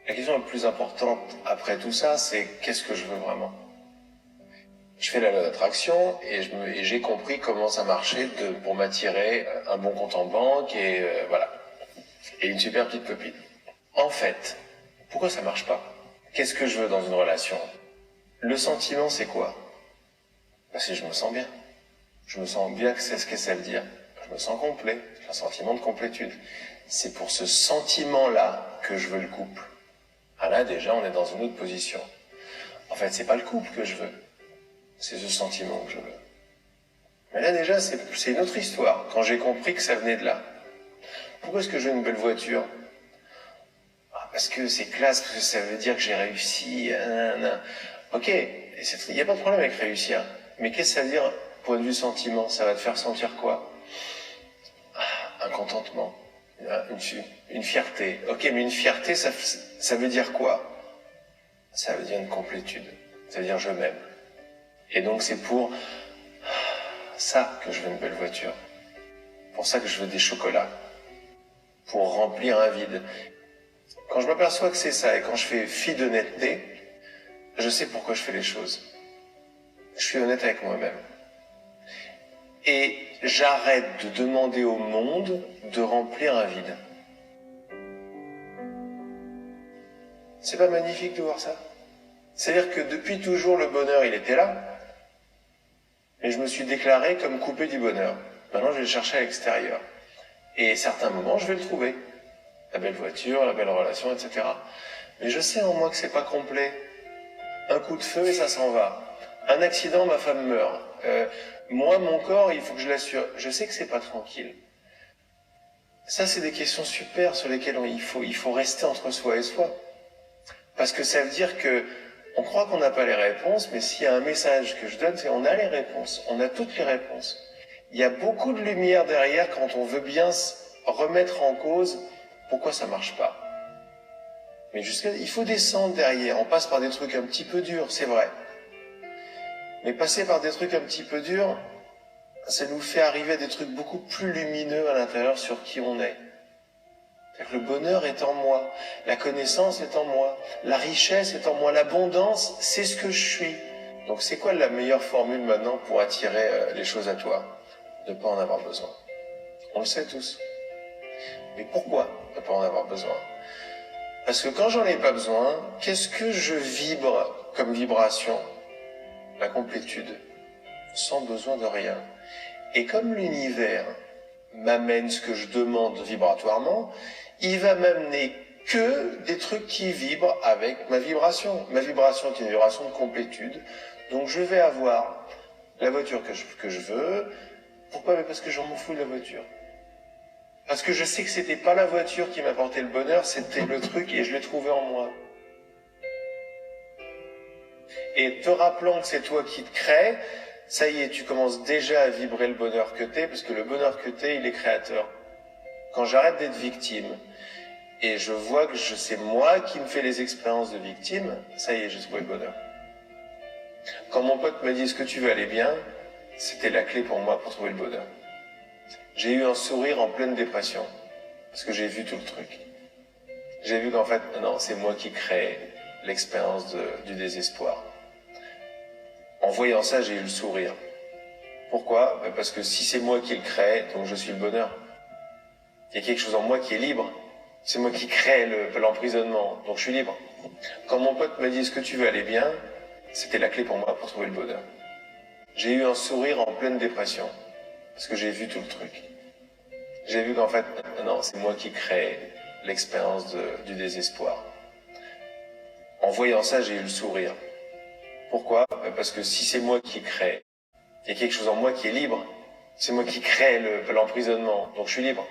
La question la plus importante après tout ça, c'est qu'est-ce que je veux vraiment? Je fais la loi d'attraction et j'ai compris comment ça marchait pour m'attirer un bon compte en banque et voilà. Et une super petite copine. En fait, pourquoi ça marche pas? Qu'est-ce que je veux dans une relation? Le sentiment, c'est quoi? C'est je me sens bien. Je me sens bien, que c'est ce que ça veut dire. Je me sens complet. J'ai un sentiment de complétude. C'est pour ce sentiment-là que je veux le couple. Ah là, déjà, on est dans une autre position. En fait, c'est pas le couple que je veux. C'est ce sentiment que je veux. Mais là, déjà, c'est une autre histoire. Quand j'ai compris que ça venait de là. Pourquoi est-ce que je veux une belle voiture? Parce que c'est classe, parce que ça veut dire que j'ai réussi. Ok, il n'y a pas de problème avec réussir. Mais qu'est-ce que ça veut dire, point de vue sentiment? Ça va te faire sentir quoi? Un contentement, une fierté. Ok, mais une fierté, ça veut dire quoi? Ça veut dire une complétude. Ça veut dire je m'aime. Et donc c'est pour ça que je veux une belle voiture. Pour ça que je veux des chocolats. Pour remplir un vide. Quand je m'aperçois que c'est ça et quand je fais fi d'honnêteté, je sais pourquoi je fais les choses. Je suis honnête avec moi-même. Et j'arrête de demander au monde de remplir un vide. C'est pas magnifique de voir ça? C'est-à-dire que depuis toujours, le bonheur, il était là. Mais je me suis déclaré comme coupé du bonheur. Maintenant, je vais le chercher à l'extérieur. Et à certains moments, je vais le trouver. La belle voiture, la belle relation, etc. Mais je sais en moi que c'est pas complet. Un coup de feu et ça s'en va. Un accident, ma femme meurt. Moi, mon corps, il faut que je l'assure. Je sais que c'est pas tranquille. Ça, c'est des questions super sur lesquelles il faut rester entre soi et soi. Parce que ça veut dire que on croit qu'on n'a pas les réponses, mais s'il y a un message que je donne, c'est on a les réponses. On a toutes les réponses. Il y a beaucoup de lumière derrière quand on veut bien remettre en cause pourquoi ça marche pas. Mais il faut descendre derrière. On passe par des trucs un petit peu durs, c'est vrai. Mais passer par des trucs un petit peu durs, ça nous fait arriver à des trucs beaucoup plus lumineux à l'intérieur sur qui on est. C'est-à-dire que le bonheur est en moi, la connaissance est en moi, la richesse est en moi, l'abondance, c'est ce que je suis. Donc c'est quoi la meilleure formule maintenant pour attirer les choses à toi? De ne pas en avoir besoin. On le sait tous. Mais pourquoi ne pas en avoir besoin? Parce que quand j'en ai pas besoin, qu'est-ce que je vibre comme vibration? La complétude, sans besoin de rien. Et comme l'univers m'amène ce que je demande vibratoirement, il va m'amener que des trucs qui vibrent avec ma vibration. Ma vibration est une vibration de complétude. Donc je vais avoir la voiture que je veux. Pourquoi? Mais parce que j'en m'en fous de la voiture. Parce que je sais que c'était pas la voiture qui m'apportait le bonheur, c'était le truc et je l'ai trouvé en moi. Et te rappelant que c'est toi qui te crée, ça y est, tu commences déjà à vibrer le bonheur que t'es, parce que le bonheur que t'es, il est créateur. Quand j'arrête d'être victime, et je vois que c'est moi qui me fais les expériences de victime, ça y est, j'ai trouvé le bonheur. Quand mon pote m'a dit, est-ce que tu veux aller bien? C'était la clé pour moi pour trouver le bonheur. J'ai eu un sourire en pleine dépression, parce que j'ai vu tout le truc. J'ai vu qu'en fait, non, c'est moi qui crée l'expérience du désespoir. En voyant ça, j'ai eu le sourire. Pourquoi? Parce que si c'est moi qui le crée, donc je suis le bonheur. Il y a quelque chose en moi qui est libre. C'est moi qui crée l'emprisonnement, donc je suis libre. Quand mon pote m'a dit, est-ce que tu veux aller bien? C'était la clé pour moi pour trouver le bonheur. J'ai eu un sourire en pleine dépression, parce que j'ai vu tout le truc. J'ai vu qu'en fait, non, c'est moi qui crée l'expérience du désespoir. En voyant ça, j'ai eu le sourire. Pourquoi? Parce que si c'est moi qui crée, il y a quelque chose en moi qui est libre. C'est moi qui crée l'emprisonnement, donc je suis libre.